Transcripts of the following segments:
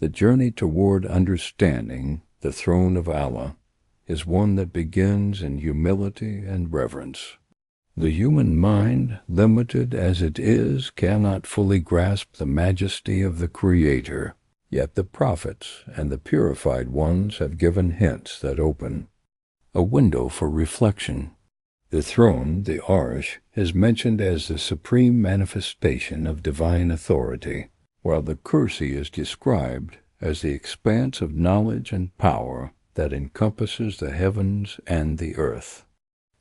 The journey toward understanding the throne of Allah is one that begins in humility and reverence. The human mind, limited as it is, cannot fully grasp the majesty of the Creator, yet the prophets and the purified ones have given hints that open a window for reflection. The throne, the Arsh, is mentioned as the supreme manifestation of divine authority, while the Kursi is described as the expanse of knowledge and power that encompasses the heavens and the earth.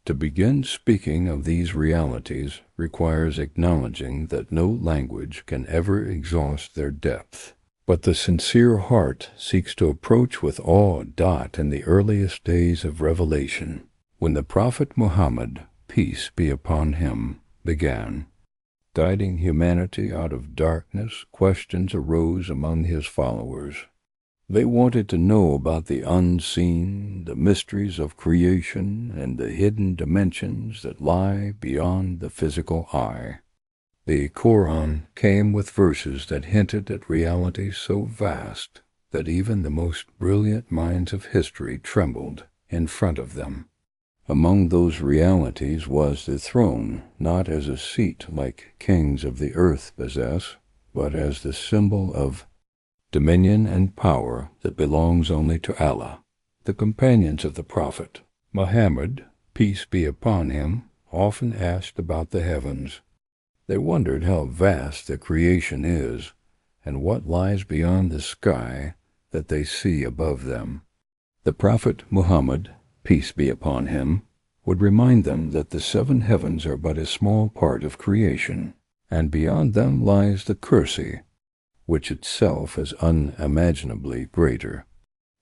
To begin speaking of these realities requires acknowledging that no language can ever exhaust their depth, but the sincere heart seeks to approach with awe. In the earliest days of revelation, when the Prophet Muhammad, peace be upon him, began guiding humanity out of darkness, questions arose among his followers. They wanted to know about the unseen, the mysteries of creation, and the hidden dimensions that lie beyond the physical eye. The Quran came with verses that hinted at realities so vast that even the most brilliant minds of history trembled in front of them. Among those realities was the throne, not as a seat like kings of the earth possess, but as the symbol of dominion and power that belongs only to Allah. The companions of the Prophet Muhammad, peace be upon him, often asked about the heavens. They wondered how vast the creation is, and what lies beyond the sky that they see above them. The Prophet Muhammad, peace be upon him, would remind them that the 7 heavens are but a small part of creation, and beyond them lies the Kursi, which itself is unimaginably greater.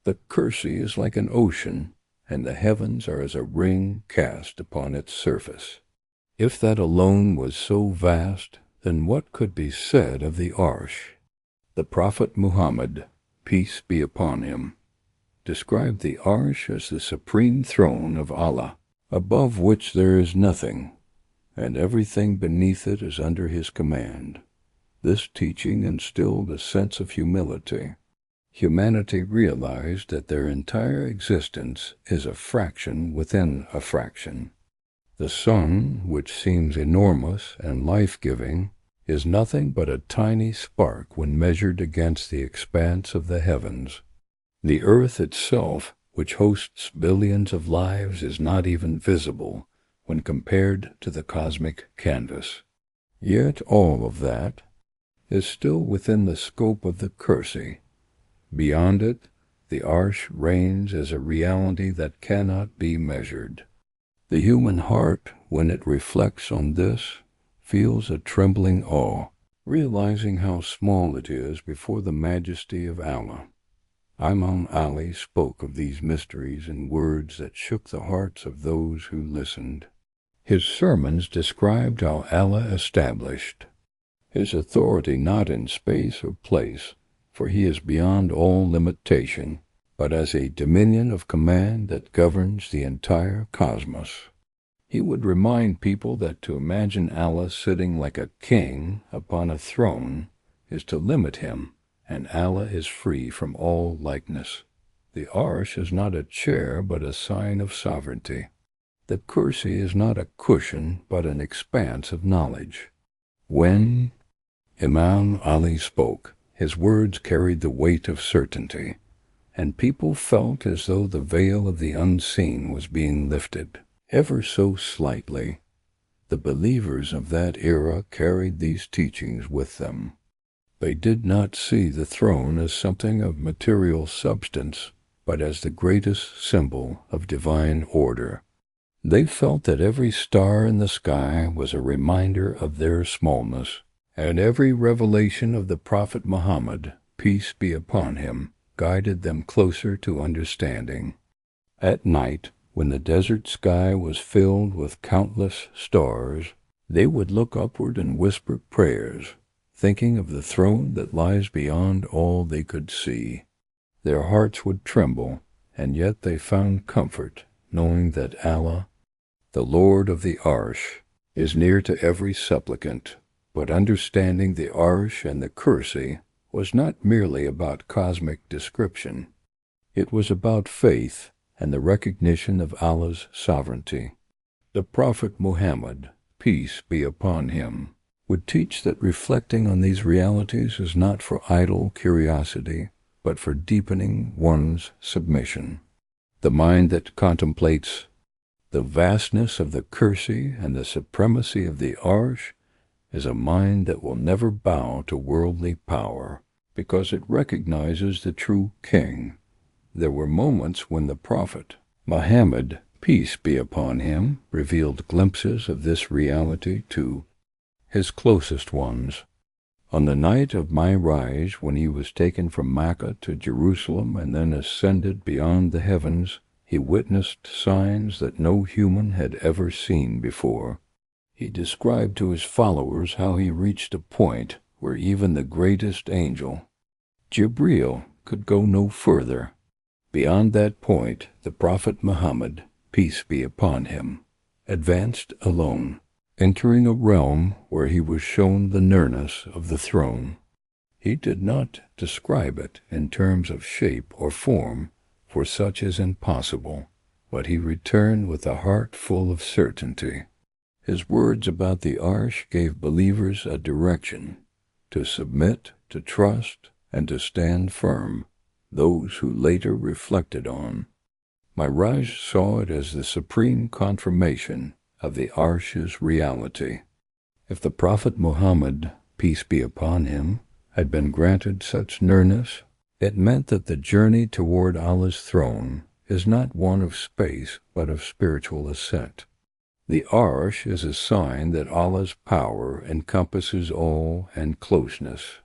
The Kursi is like an ocean, and the heavens are as a ring cast upon its surface. If that alone was so vast, then what could be said of the Arsh? The Prophet Muhammad, peace be upon him, described the Arsh as the supreme throne of Allah, above which there is nothing, and everything beneath it is under his command. This teaching instilled a sense of humility. Humanity realized that their entire existence is a fraction within a fraction. The sun, which seems enormous and life-giving, is nothing but a tiny spark when measured against the expanse of the heavens. The earth itself, which hosts billions of lives, is not even visible when compared to the cosmic canvas. Yet all of that is still within the scope of the Kursi. Beyond it, the Arsh reigns as a reality that cannot be measured. The human heart, when it reflects on this, feels a trembling awe, realizing how small it is before the majesty of Allah. Imam Ali spoke of these mysteries in words that shook the hearts of those who listened. His sermons described how Allah established his authority not in space or place, for he is beyond all limitation, but as a dominion of command that governs the entire cosmos. He would remind people that to imagine Allah sitting like a king upon a throne is to limit him, and Allah is free from all likeness. The Arsh is not a chair, but a sign of sovereignty. The Kursi is not a cushion, but an expanse of knowledge. When Imam Ali spoke, his words carried the weight of certainty, and people felt as though the veil of the unseen was being lifted, ever so slightly. The believers of that era carried these teachings with them. They did not see the throne as something of material substance, but as the greatest symbol of divine order. They felt that every star in the sky was a reminder of their smallness, and every revelation of the Prophet Muhammad, peace be upon him, guided them closer to understanding. At night, when the desert sky was filled with countless stars, they would look upward and whisper prayers, thinking of the throne that lies beyond all they could see. Their hearts would tremble, and yet they found comfort, knowing that Allah, the Lord of the Arsh, is near to every supplicant. But understanding the Arsh and the Kursi was not merely about cosmic description. It was about faith and the recognition of Allah's sovereignty. The Prophet Muhammad, peace be upon him, would teach that reflecting on these realities is not for idle curiosity, but for deepening one's submission. The mind that contemplates the vastness of the Kursi and the supremacy of the Arsh is a mind that will never bow to worldly power, because it recognizes the true king. There were moments when the Prophet Muhammad, peace be upon him, revealed glimpses of this reality to his closest ones. On the night of Mi'raj, when he was taken from Mecca to Jerusalem and then ascended beyond the heavens, he witnessed signs that no human had ever seen before. He described to his followers how he reached a point where even the greatest angel, Jibreel, could go no further. Beyond that point, the Prophet Muhammad, peace be upon him, advanced alone, entering a realm where he was shown the nearness of the throne. He did not describe it in terms of shape or form, for such is impossible, but he returned with a heart full of certainty. His words about the Arsh gave believers a direction, to submit, to trust, and to stand firm, those who later reflected on. Mi'raj saw it as the supreme confirmation of the Arsh's reality. If the Prophet Muhammad, peace be upon him, had been granted such nearness, it meant that the journey toward Allah's throne is not one of space but of spiritual ascent. The Arsh is a sign that Allah's power encompasses all and closeness.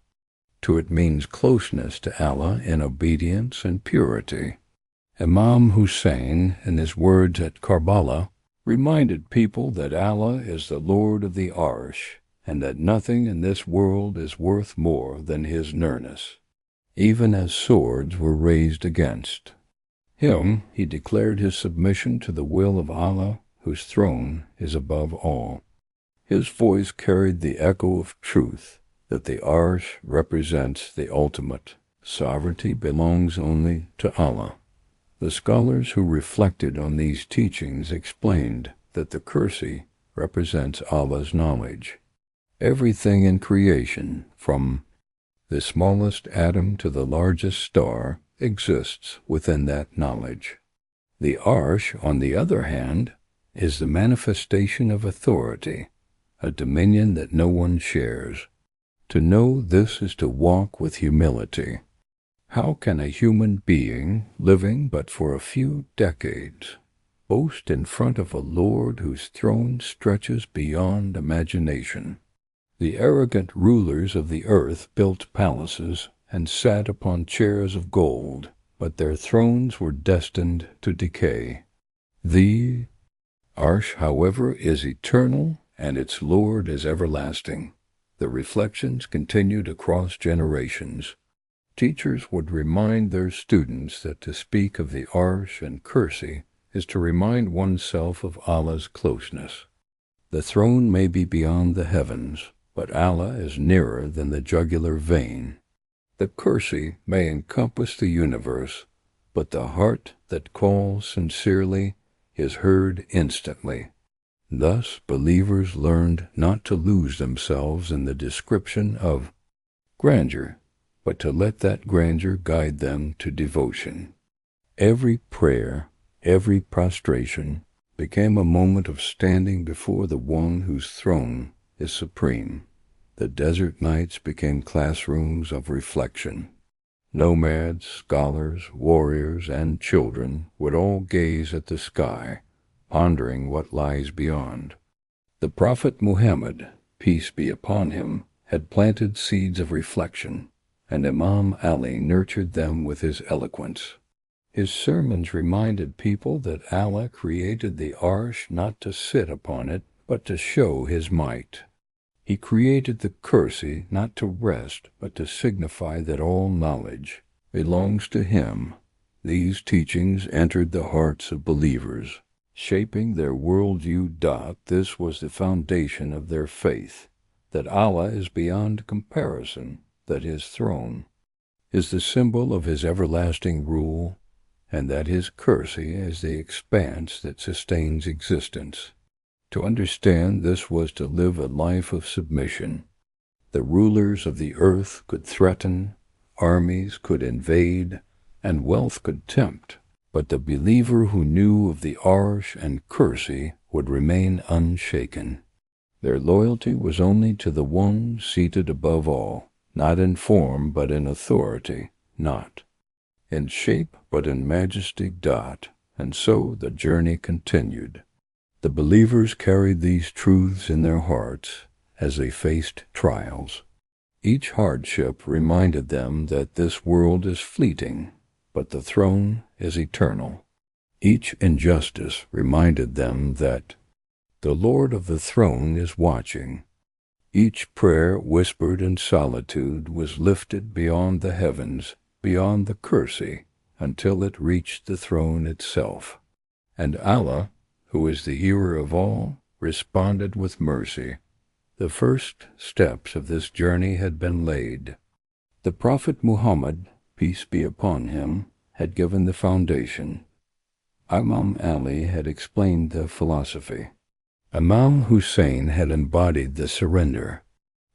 To it means closeness to Allah in obedience and purity. Imam Hussain, in his words at Karbala, reminded people that Allah is the Lord of the Arsh, and that nothing in this world is worth more than his nearness. Even as swords were raised against him, he declared his submission to the will of Allah, whose throne is above all. His voice carried the echo of truth, that the Arsh represents the ultimate. Sovereignty belongs only to Allah. The scholars who reflected on these teachings explained that the Kursi represents Allah's knowledge. Everything in creation, from the smallest atom to the largest star, exists within that knowledge. The Arsh, on the other hand, is the manifestation of authority, a dominion that no one shares. To know this is to walk with humility. How can a human being, living but for a few decades, boast in front of a Lord whose throne stretches beyond imagination? The arrogant rulers of the earth built palaces and sat upon chairs of gold, but their thrones were destined to decay. The Arsh, however, is eternal, and its Lord is everlasting. The reflections continued across generations. Teachers would remind their students that to speak of the Arsh and Kursi is to remind oneself of Allah's closeness. The throne may be beyond the heavens, but Allah is nearer than the jugular vein. The Kursi may encompass the universe, but the heart that calls sincerely is heard instantly. Thus believers learned not to lose themselves in the description of grandeur, but to let that grandeur guide them to devotion. Every prayer, every prostration, became a moment of standing before the one whose throne is supreme. The desert nights became classrooms of reflection. Nomads, scholars, warriors, and children would all gaze at the sky, pondering what lies beyond. The Prophet Muhammad, peace be upon him, had planted seeds of reflection, and Imam Ali nurtured them with his eloquence. His sermons reminded people that Allah created the Arsh not to sit upon it, but to show his might. He created the Kursi not to rest, but to signify that all knowledge belongs to him. These teachings entered the hearts of believers, shaping their worldview. This was the foundation of their faith, that Allah is beyond comparison, that his throne is the symbol of his everlasting rule, and that his Kursi is the expanse that sustains existence. To understand this was to live a life of submission. The rulers of the earth could threaten, armies could invade, and wealth could tempt, but the believer who knew of the Arsh and Kursi would remain unshaken. Their loyalty was only to the one seated above all, not in form but in authority, not in shape but in majesty. And so the journey continued. The believers carried these truths in their hearts as they faced trials. Each hardship reminded them that this world is fleeting, but the throne is eternal. Each injustice reminded them that the Lord of the throne is watching. Each prayer whispered in solitude was lifted beyond the heavens, beyond the Kursi, until it reached the throne itself. And Allah, who is the hearer of all, responded with mercy. The first steps of this journey had been laid. The Prophet Muhammad, peace be upon him, had given the foundation. Imam Ali had explained the philosophy. Imam Hussain had embodied the surrender.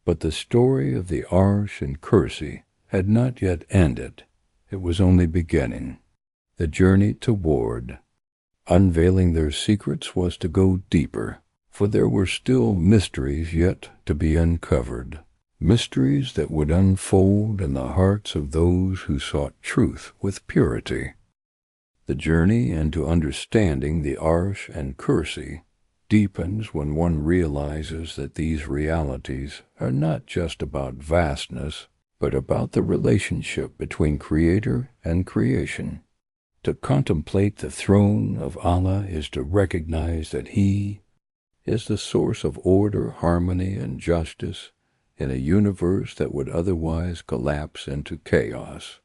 But the story of the Arsh and Kursi had not yet ended. It was only beginning. The journey toward unveiling their secrets was to go deeper, for there were still mysteries yet to be uncovered, mysteries that would unfold in the hearts of those who sought truth with purity. The journey into understanding the Arsh and Kursi deepens when one realizes that these realities are not just about vastness, but about the relationship between Creator and creation. To contemplate the throne of Allah is to recognize that He is the source of order, harmony, and justice in a universe that would otherwise collapse into chaos.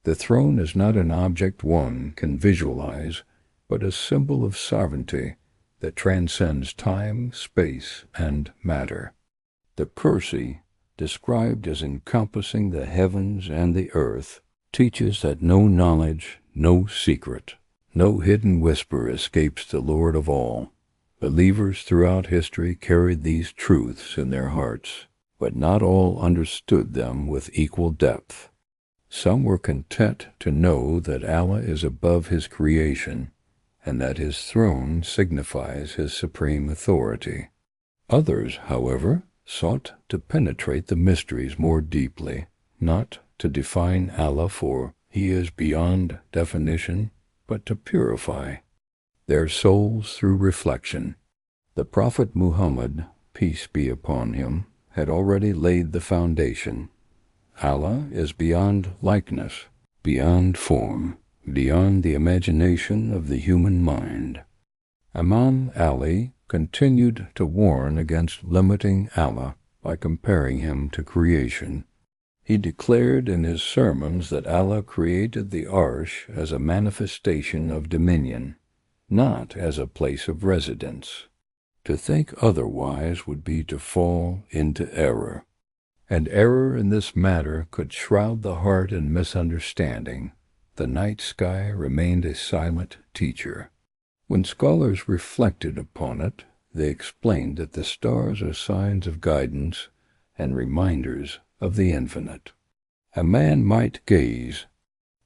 The throne is not an object one can visualize, but a symbol of sovereignty that transcends time, space, and matter. The Kursi, described as encompassing the heavens and the earth, teaches that no knowledge, no secret, no hidden whisper escapes the Lord of all. Believers throughout history carried these truths in their hearts, but not all understood them with equal depth. Some were content to know that Allah is above His creation, and that His throne signifies His supreme authority. Others, however, sought to penetrate the mysteries more deeply, not to define Allah, for He is beyond definition, but to purify their souls through reflection. The Prophet Muhammad, peace be upon him, had already laid the foundation. Allah is beyond likeness, beyond form, beyond the imagination of the human mind. Imam Ali continued to warn against limiting Allah by comparing Him to creation. He declared in his sermons that Allah created the Arsh as a manifestation of dominion, not as a place of residence. To think otherwise would be to fall into error, and error in this matter could shroud the heart in misunderstanding. The night sky remained a silent teacher. When scholars reflected upon it, they explained that the stars are signs of guidance and reminders of the infinite. A man might gaze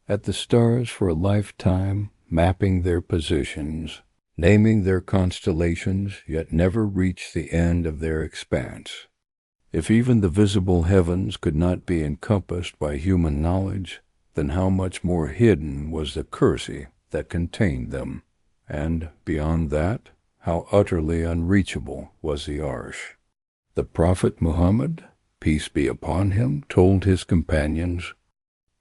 at the stars for a lifetime, mapping their positions, naming their constellations, yet never reach the end of their expanse. If even the visible heavens could not be encompassed by human knowledge, then how much more hidden was the Kursi that contained them, and beyond that, how utterly unreachable was the Arsh. The Prophet Muhammad, peace be upon him, told his companions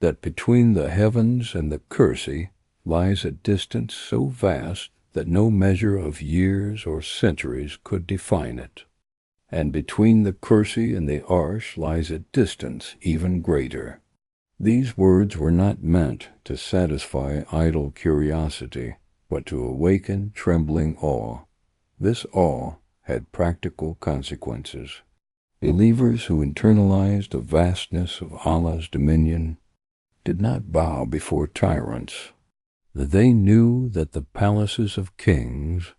that between the heavens and the Kursi lies a distance so vast that no measure of years or centuries could define it, and between the Kursi and the Arsh lies a distance even greater. These words were not meant to satisfy idle curiosity, but to awaken trembling awe. This awe had practical consequences. Believers who internalized the vastness of Allah's dominion did not bow before tyrants. They knew that the palaces of kings,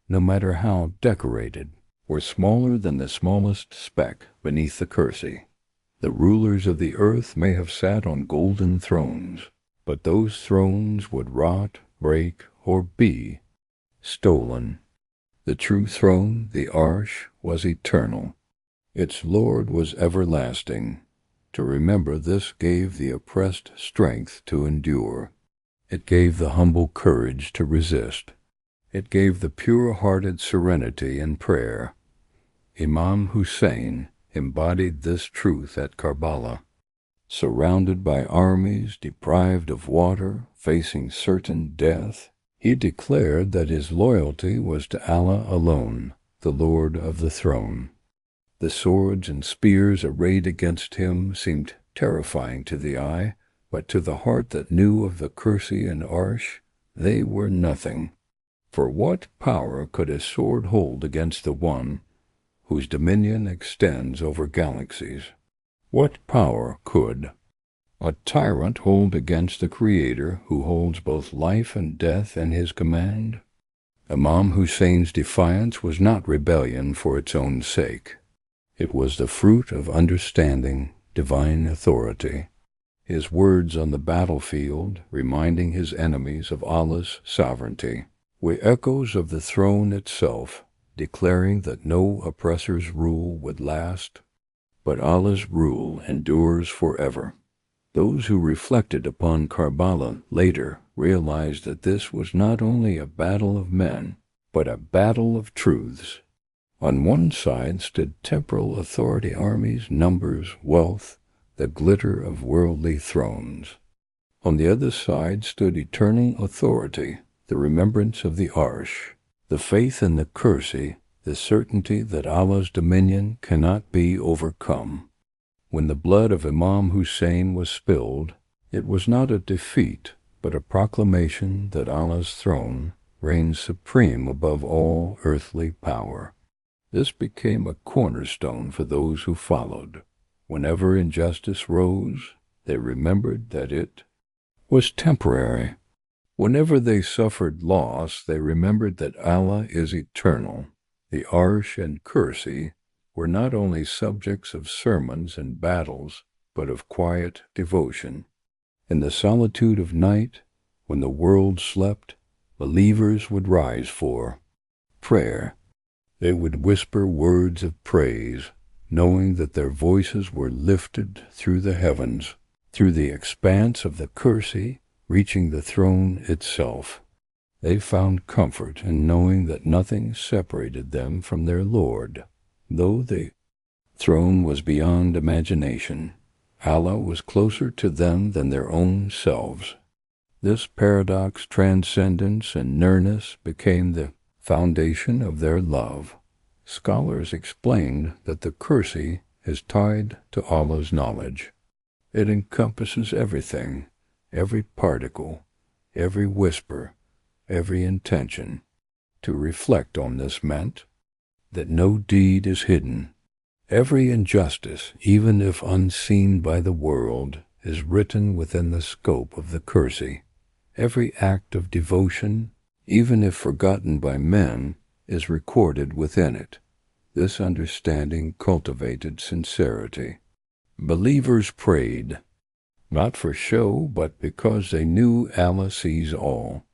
no matter how decorated, were smaller than the smallest speck beneath the Kursi. The rulers of the earth may have sat on golden thrones, but those thrones would rot, break, or be stolen. The true throne, the Arsh, was eternal. Its Lord was everlasting. To remember this gave the oppressed strength to endure. It gave the humble courage to resist. It gave the pure-hearted serenity in prayer. Imam Hussain embodied this truth at Karbala. Surrounded by armies, deprived of water, facing certain death, he declared that his loyalty was to Allah alone, the Lord of the throne. The swords and spears arrayed against him seemed terrifying to the eye, but to the heart that knew of the Kursi and Arsh, they were nothing. For what power could a sword hold against the one whose dominion extends over galaxies? What power could a tyrant hold against the Creator who holds both life and death in his command? Imam Hussein's defiance was not rebellion for its own sake. It was the fruit of understanding divine authority. His words on the battlefield, reminding his enemies of Allah's sovereignty, were echoes of the throne itself, declaring that no oppressor's rule would last, but Allah's rule endures forever. Those who reflected upon Karbala later realized that this was not only a battle of men, but a battle of truths. On one side stood temporal authority armies, numbers, wealth, the glitter of worldly thrones. On the other side stood eternal authority, the remembrance of the Arsh, the faith in the Kursi, the certainty that Allah's dominion cannot be overcome. When the blood of Imam Hussain was spilled, it was not a defeat, but a proclamation that Allah's throne reigns supreme above all earthly power. This became a cornerstone for those who followed. Whenever injustice rose, they remembered that it was temporary. Whenever they suffered loss, they remembered that Allah is eternal. The Arsh and Kursi were not only subjects of sermons and battles, but of quiet devotion. In the solitude of night, when the world slept, believers would rise for prayer. They would whisper words of praise, knowing that their voices were lifted through the heavens, through the expanse of the Kursi, reaching the throne itself. They found comfort in knowing that nothing separated them from their Lord. Though the throne was beyond imagination, Allah was closer to them than their own selves. This paradox, transcendence, and nearness became the foundation of their love. Scholars explained that the Kursi is tied to Allah's knowledge. It encompasses everything, every particle, every whisper, every intention. To reflect on this meant that no deed is hidden. Every injustice, even if unseen by the world, is written within the scope of the Kursi. Every act of devotion, even if forgotten by men, is recorded within it. This understanding cultivated sincerity. Believers prayed, not for show, but because they knew Allah sees all.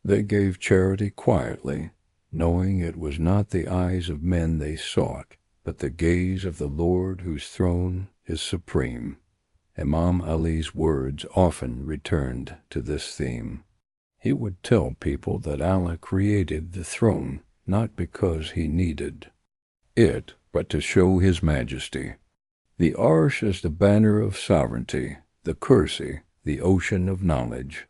They gave charity quietly, knowing it was not the eyes of men they sought, but the gaze of the Lord whose throne is supreme. Imam Ali's words often returned to this theme. He would tell people that Allah created the throne not because he needed it, but to show his majesty. The Arsh is the banner of sovereignty, the Kursi, the ocean of knowledge.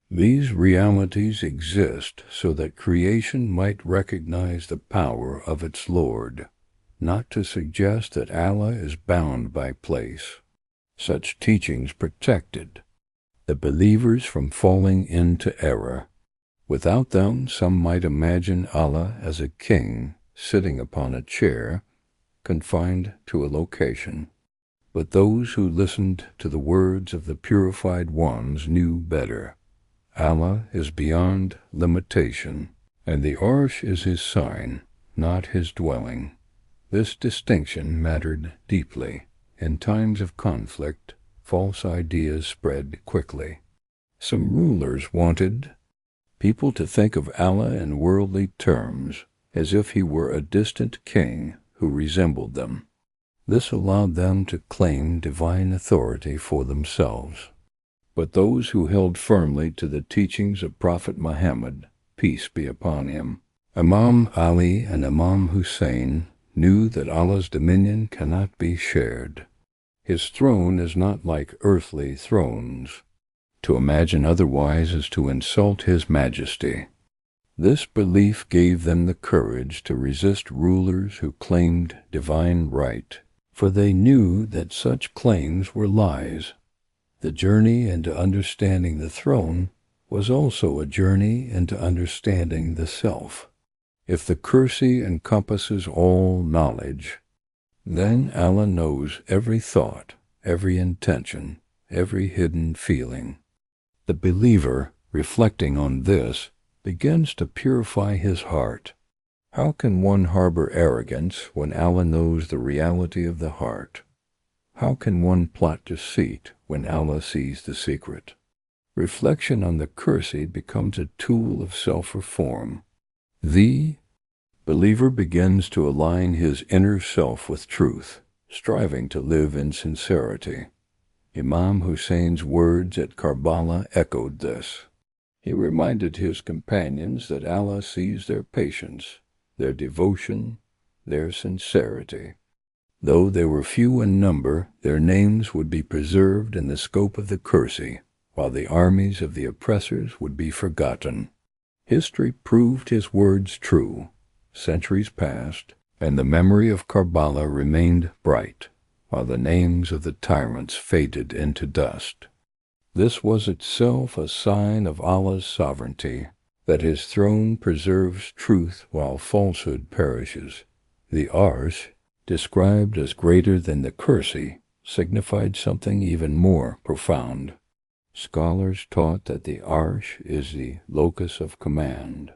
These realities exist so that creation might recognize the power of its Lord, not to suggest that Allah is bound by place. Such teachings protected the believers from falling into error. Without them, some might imagine Allah as a king sitting upon a chair, confined to a location. But those who listened to the words of the purified ones knew better. Allah is beyond limitation, and the Arsh is his sign, not his dwelling. This distinction mattered deeply. In times of conflict, false ideas spread quickly. Some rulers wanted people to think of Allah in worldly terms, as if he were a distant king who resembled them. This allowed them to claim divine authority for themselves. But those who held firmly to the teachings of Prophet Muhammad, peace be upon him, Imam Ali and Imam Hussain, knew that Allah's dominion cannot be shared. His throne is not like earthly thrones. To imagine otherwise is to insult his majesty. This belief gave them the courage to resist rulers who claimed divine right, for they knew that such claims were lies. The journey into understanding the throne was also a journey into understanding the self. If the Kursi encompasses all knowledge, then Allah knows every thought, every intention, every hidden feeling. The believer, reflecting on this, begins to purify his heart. How can one harbor arrogance when Allah knows the reality of the heart? How can one plot deceit when Allah sees the secret? Reflection on the Kursi becomes a tool of self-reform. The believer begins to align his inner self with truth, striving to live in sincerity. Imam Hussein's words at Karbala echoed this. He reminded his companions that Allah sees their patience, their devotion, their sincerity. Though they were few in number, their names would be preserved in the scope of the Kursi, while the armies of the oppressors would be forgotten. History proved his words true. Centuries passed, and the memory of Karbala remained bright, while the names of the tyrants faded into dust. This was itself a sign of Allah's sovereignty, that his throne preserves truth while falsehood perishes. The Arsh, described as greater than the Kursi, signified something even more profound. Scholars taught that the Arsh is the locus of command,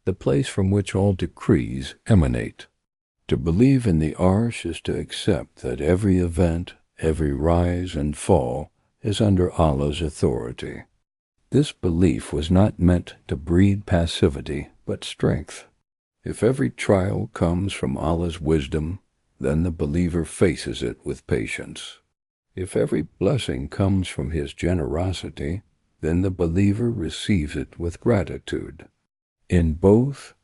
the place from which all decrees emanate. To believe in the Arsh is to accept that every event, every rise and fall, is under Allah's authority. This belief was not meant to breed passivity, but strength. If every trial comes from Allah's wisdom, then the believer faces it with patience. If every blessing comes from his generosity, then the believer receives it with gratitude. In both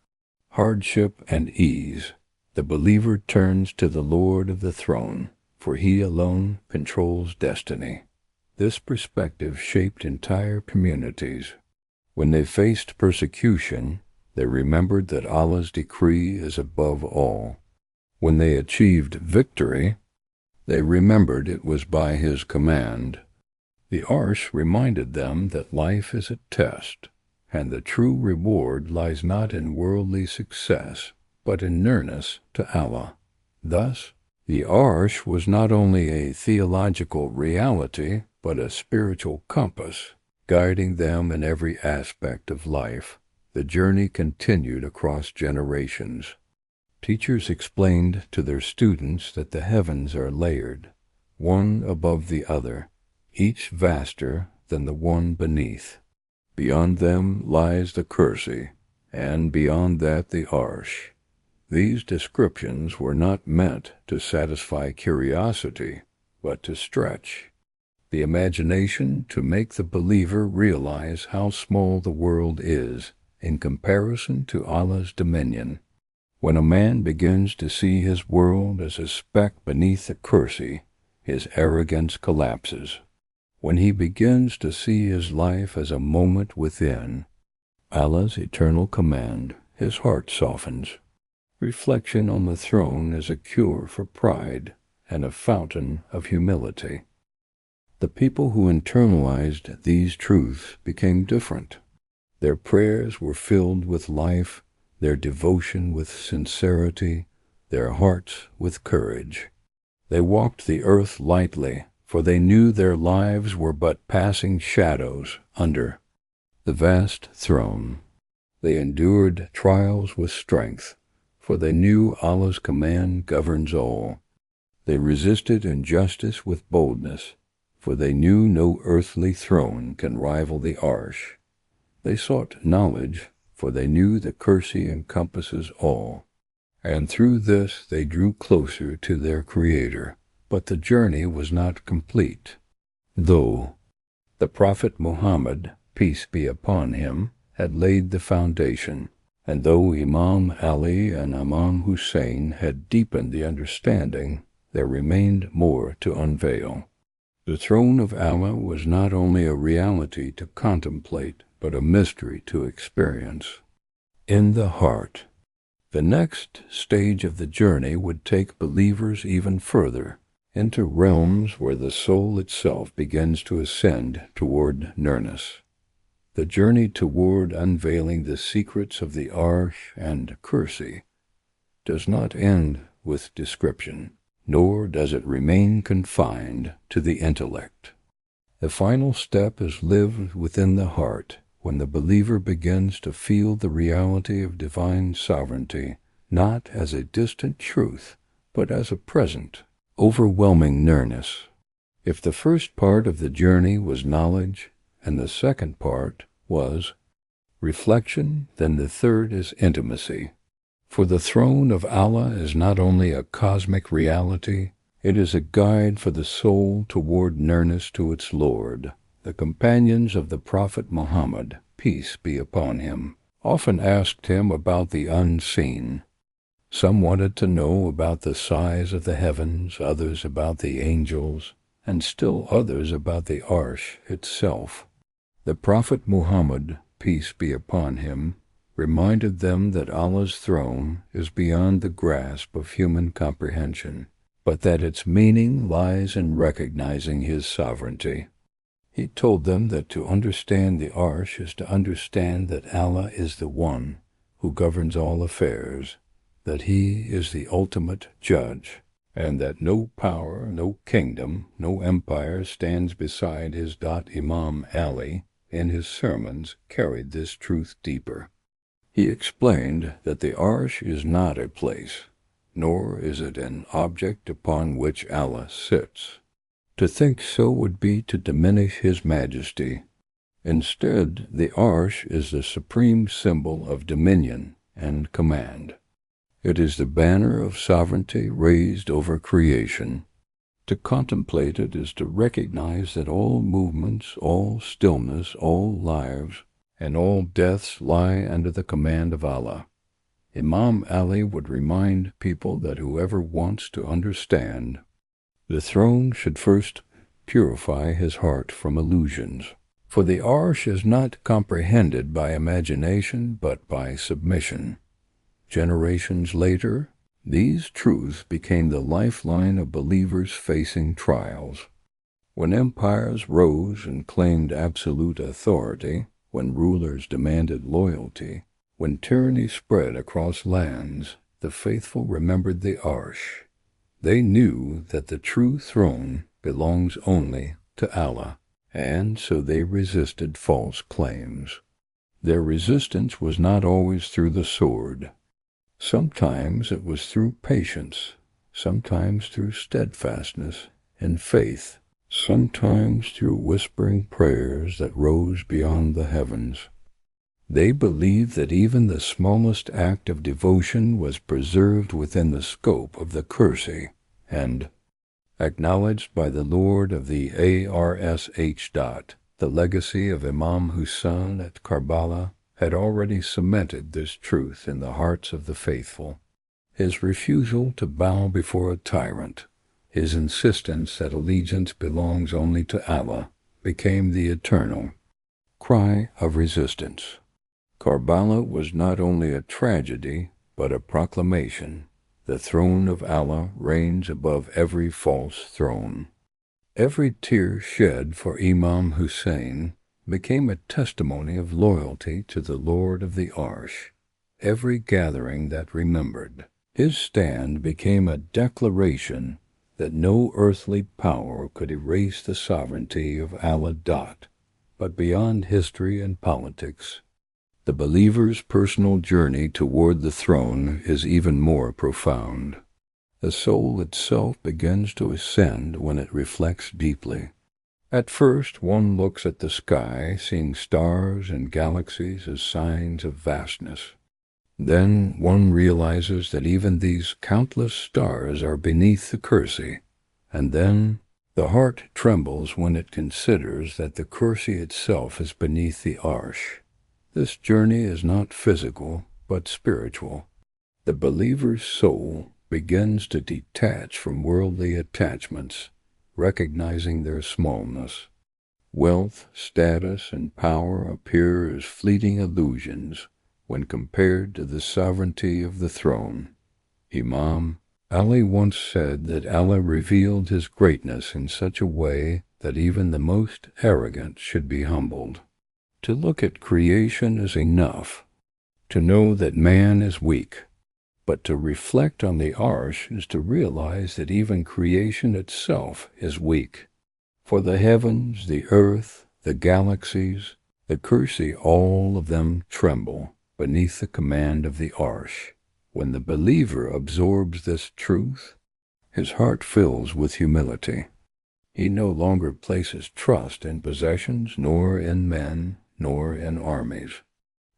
hardship and ease, the believer turns to the Lord of the throne, for he alone controls destiny. This perspective shaped entire communities. When they faced persecution, they remembered that Allah's decree is above all. When they achieved victory, they remembered it was by his command. The Arsh reminded them that life is a test, and the true reward lies not in worldly success, but in nearness to Allah. Thus, the Arsh was not only a theological reality, but a spiritual compass, guiding them in every aspect of life. The journey continued across generations. Teachers explained to their students that the heavens are layered, one above the other, each vaster than the one beneath. Beyond them lies the Kursi, and beyond that the Arsh. These descriptions were not meant to satisfy curiosity, but to stretch the imagination, to make the believer realize how small the world is in comparison to Allah's dominion. When a man begins to see his world as a speck beneath the Kursi, his arrogance collapses. When he begins to see his life as a moment within Allah's eternal command, his heart softens. Reflection on the throne is a cure for pride and a fountain of humility. The people who internalized these truths became different. Their prayers were filled with life, their devotion with sincerity, their hearts with courage. They walked the earth lightly, for they knew their lives were but passing shadows under the vast throne. They endured trials with strength, for they knew Allah's command governs all. They resisted injustice with boldness, for they knew no earthly throne can rival the Arsh. They sought knowledge, for they knew the Kursi encompasses all. And through this they drew closer to their Creator. But the journey was not complete. Though the Prophet Muhammad, peace be upon him, had laid the foundation, and though Imam Ali and Imam Hussain had deepened the understanding, there remained more to unveil. The throne of Allah was not only a reality to contemplate, but a mystery to experience. In the heart. The next stage of the journey would take believers even further, into realms where the soul itself begins to ascend toward nearness. The journey toward unveiling the secrets of the Arsh and Kursi does not end with description, nor does it remain confined to the intellect. The final step is lived within the heart, when the believer begins to feel the reality of divine sovereignty, not as a distant truth, but as a present, overwhelming nearness. If the first part of the journey was knowledge, and the second part was reflection, then the third is intimacy. For the throne of Allah is not only a cosmic reality, it is a guide for the soul toward nearness to its Lord. The companions of the Prophet Muhammad, peace be upon him, often asked him about the unseen. Some wanted to know about the size of the heavens, others about the angels, and still others about the Arsh itself. The Prophet Muhammad, peace be upon him, reminded them that Allah's throne is beyond the grasp of human comprehension, but that its meaning lies in recognizing His sovereignty. He told them that to understand the Arsh is to understand that Allah is the One who governs all affairs, that He is the ultimate judge, and that no power, no kingdom, no empire stands beside His. Imam Ali, in his sermons, carried this truth deeper. He explained that the Arsh is not a place, nor is it an object upon which Allah sits. To think so would be to diminish His majesty. Instead, the Arsh is the supreme symbol of dominion and command. It is the banner of sovereignty raised over creation. To contemplate it is to recognize that all movements, all stillness, all lives, and all deaths lie under the command of Allah. Imam Ali would remind people that whoever wants to understand the throne should first purify his heart from illusions. For the Arsh is not comprehended by imagination, but by submission. Generations later, these truths became the lifeline of believers facing trials. When empires rose and claimed absolute authority, when rulers demanded loyalty, when tyranny spread across lands, the faithful remembered the Arsh. They knew that the true throne belongs only to Allah, and so they resisted false claims. Their resistance was not always through the sword. Sometimes it was through patience, sometimes through steadfastness and faith, sometimes through whispering prayers that rose beyond the heavens. They believed that even the smallest act of devotion was preserved within the scope of the Kursi, and acknowledged by the Lord of the Arsh. The legacy of Imam Hussain at Karbala had already cemented this truth in the hearts of the faithful. His refusal to bow before a tyrant, his insistence that allegiance belongs only to Allah, became the eternal cry of resistance. Karbala was not only a tragedy, but a proclamation. The throne of Allah reigns above every false throne. Every tear shed for Imam Hussain became a testimony of loyalty to the Lord of the Arsh. Every gathering that remembered, His stand became a declaration that no earthly power could erase the sovereignty of Allah. But beyond history and politics, the believer's personal journey toward the throne is even more profound. The soul itself begins to ascend when it reflects deeply. At first, one looks at the sky, seeing stars and galaxies as signs of vastness. Then one realizes that even these countless stars are beneath the Kursi, and then the heart trembles when it considers that the Kursi itself is beneath the Arsh. This journey is not physical, but spiritual. The believer's soul begins to detach from worldly attachments, recognizing their smallness. Wealth, status, and power appear as fleeting illusions when compared to the sovereignty of the throne. Imam Ali once said that Allah revealed his greatness in such a way that even the most arrogant should be humbled. To look at creation is enough, to know that man is weak, but to reflect on the Arsh is to realize that even creation itself is weak. For the heavens, the earth, the galaxies, the Kursi, all of them tremble beneath the command of the Arsh. When the believer absorbs this truth, his heart fills with humility. He no longer places trust in possessions, nor in men, nor in armies.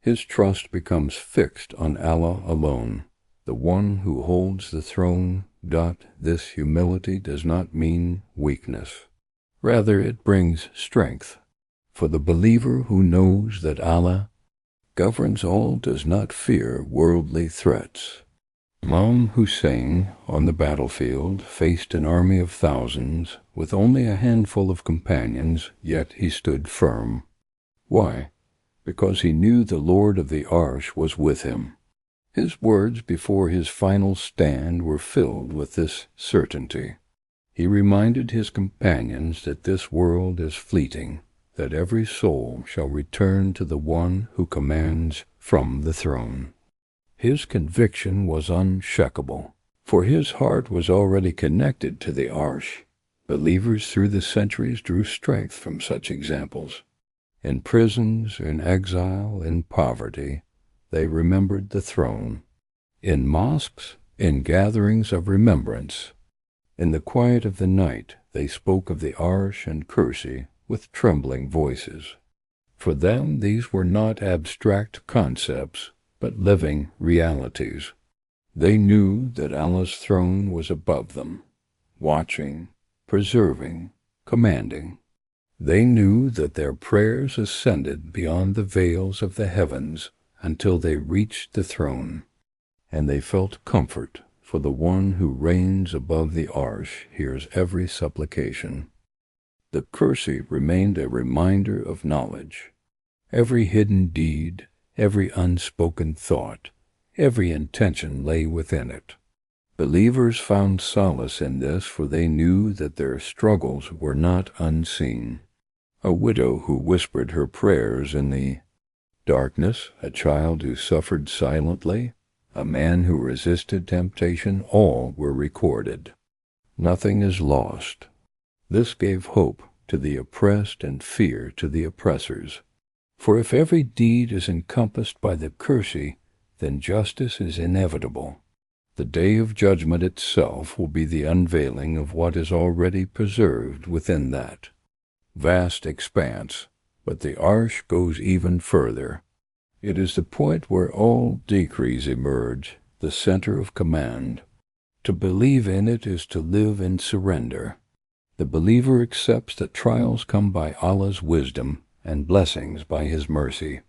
His trust becomes fixed on Allah alone, the one who holds the throne. This humility does not mean weakness. Rather, it brings strength. For the believer who knows that Allah governs all does not fear worldly threats. Imam Hussain, on the battlefield, faced an army of thousands with only a handful of companions, yet he stood firm. Why? Because he knew the Lord of the Arsh was with him. His words before his final stand were filled with this certainty. He reminded his companions that this world is fleeting, that every soul shall return to the one who commands from the throne. His conviction was unshakable, for his heart was already connected to the Arsh. Believers through the centuries drew strength from such examples. In prisons, in exile, in poverty, they remembered the throne. In mosques, in gatherings of remembrance, in the quiet of the night, they spoke of the Arsh and Kursi with trembling voices. For them, these were not abstract concepts, but living realities. They knew that Allah's throne was above them, watching, preserving, commanding. They knew that their prayers ascended beyond the veils of the heavens until they reached the throne, and they felt comfort, for the one who reigns above the Arsh hears every supplication. The Kursi remained a reminder of knowledge. Every hidden deed, every unspoken thought, every intention lay within it. Believers found solace in this, for they knew that their struggles were not unseen. A widow who whispered her prayers in the darkness, a child who suffered silently, a man who resisted temptation, all were recorded. Nothing is lost. This gave hope to the oppressed and fear to the oppressors. For if every deed is encompassed by the Kursi, then justice is inevitable. The day of judgment itself will be the unveiling of what is already preserved within that vast expanse. But the Arsh goes even further. It is the point where all decrees emerge, the center of command. To believe in it is to live in surrender. The believer accepts that trials come by Allah's wisdom and blessings by His mercy.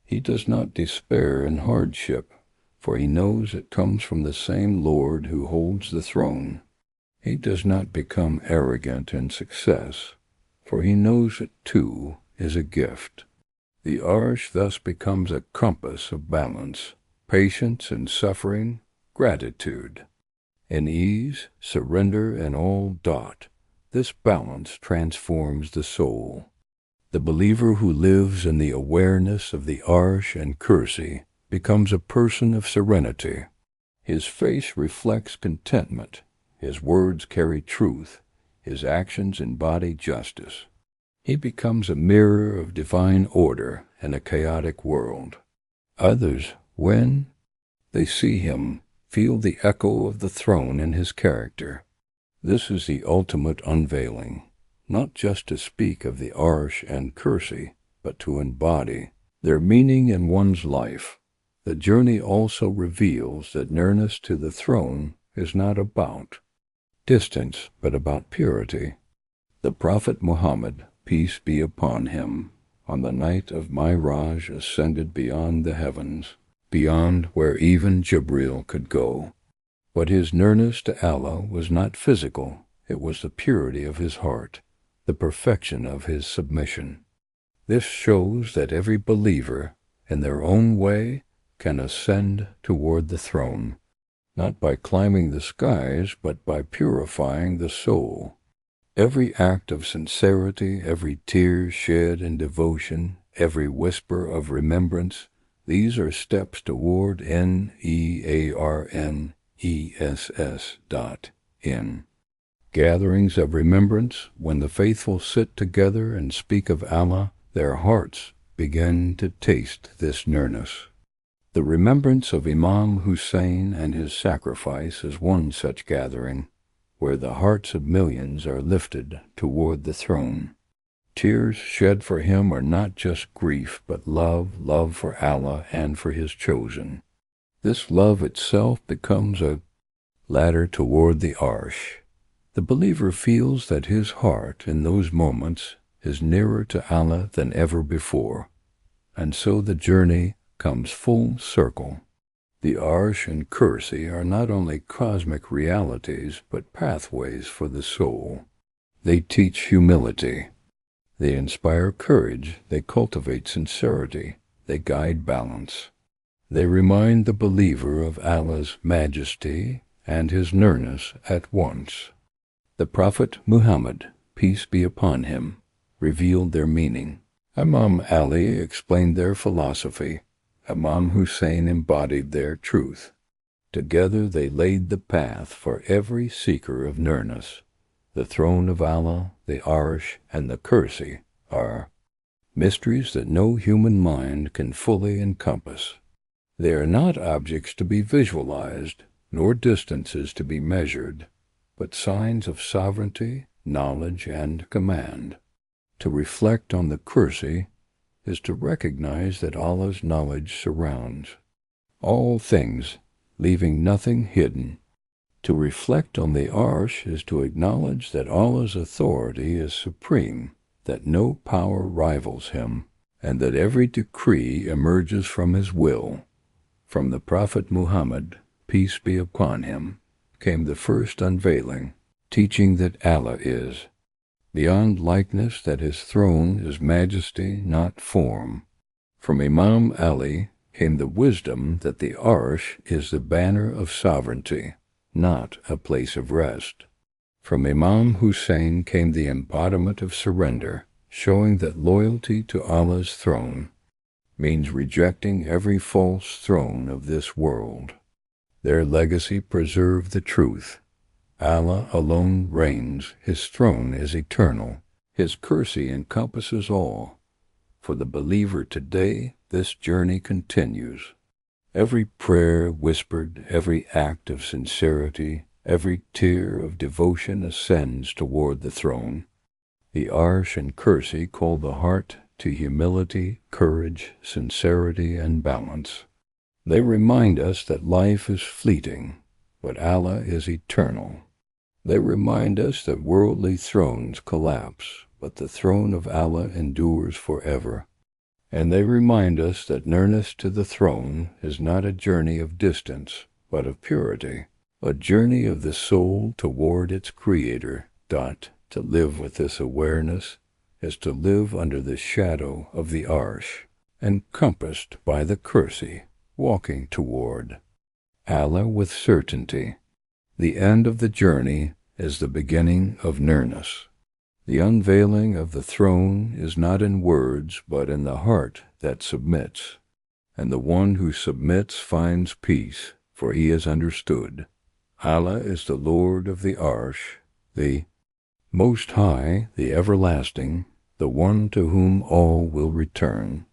He does not despair in hardship, for he knows it comes from the same Lord who holds the throne. He does not become arrogant in success, for he knows it too is a gift. The Arsh thus becomes a compass of balance, patience in suffering, gratitude. In ease, surrender, and all this balance transforms the soul. The believer who lives in the awareness of the Arsh and Kursi becomes a person of serenity. His face reflects contentment, his words carry truth, his actions embody justice. He becomes a mirror of divine order in a chaotic world. Others, when they see him, feel the echo of the throne in his character. This is the ultimate unveiling, not just to speak of the Arsh and Kursi, but to embody their meaning in one's life. The journey also reveals that nearness to the throne is not about distance, but about purity. The Prophet Muhammad, peace be upon him, on the night of Mi'raj ascended beyond the heavens, beyond where even Jibril could go. But his nearness to Allah was not physical, it was the purity of his heart, the perfection of his submission. This shows that every believer, in their own way, can ascend toward the throne, not by climbing the skies, but by purifying the soul. Every act of sincerity, every tear shed in devotion, every whisper of remembrance, these are steps toward Nearness. Gatherings of remembrance, when the faithful sit together and speak of Allah, their hearts begin to taste this nearness. The remembrance of Imam Hussain and his sacrifice is one such gathering, where the hearts of millions are lifted toward the throne. Tears shed for him are not just grief, but love for Allah and for his chosen. This love itself becomes a ladder toward the Arsh. The believer feels that his heart in those moments is nearer to Allah than ever before, and so the journey comes full circle. The Arsh and Kursi are not only cosmic realities, but pathways for the soul. They teach humility. They inspire courage. They cultivate sincerity. They guide balance. They remind the believer of Allah's majesty and his nearness at once. The Prophet Muhammad, peace be upon him, revealed their meaning. Imam Ali explained their philosophy. Imam Hussain embodied their truth. Together they laid the path for every seeker of nearness. The throne of Allah, the Arsh, and the Kursi are mysteries that no human mind can fully encompass. They are not objects to be visualized, nor distances to be measured, but signs of sovereignty, knowledge, and command. To reflect on the Kursi is to recognize that Allah's knowledge surrounds all things, leaving nothing hidden. To reflect on the Arsh is to acknowledge that Allah's authority is supreme, that no power rivals him, and that every decree emerges from his will. From the Prophet Muhammad, peace be upon him, came the first unveiling, teaching that Allah is beyond likeness, that his throne is majesty, not form. From Imam Ali came the wisdom that the Arsh is the banner of sovereignty, not a place of rest. From Imam Hussain came the embodiment of surrender, showing that loyalty to Allah's throne means rejecting every false throne of this world. Their legacy preserved the truth. Allah alone reigns, his throne is eternal, his Kursi encompasses all. For the believer today, this journey continues. Every prayer whispered, every act of sincerity, every tear of devotion ascends toward the throne. The Arsh and Kursi call the heart to humility, courage, sincerity, and balance. They remind us that life is fleeting, but Allah is eternal. They remind us that worldly thrones collapse, but the throne of Allah endures forever. And they remind us that nearness to the throne is not a journey of distance, but of purity, a journey of the soul toward its Creator. To live with this awareness is to live under the shadow of the Arsh, encompassed by the Kursi, walking toward Allah with certainty. The end of the journey is the beginning of nearness. The unveiling of the throne is not in words, but in the heart that submits. And the one who submits finds peace, for he has understood. Allah is the Lord of the Arsh, the Most High, the Everlasting, the one to whom all will return.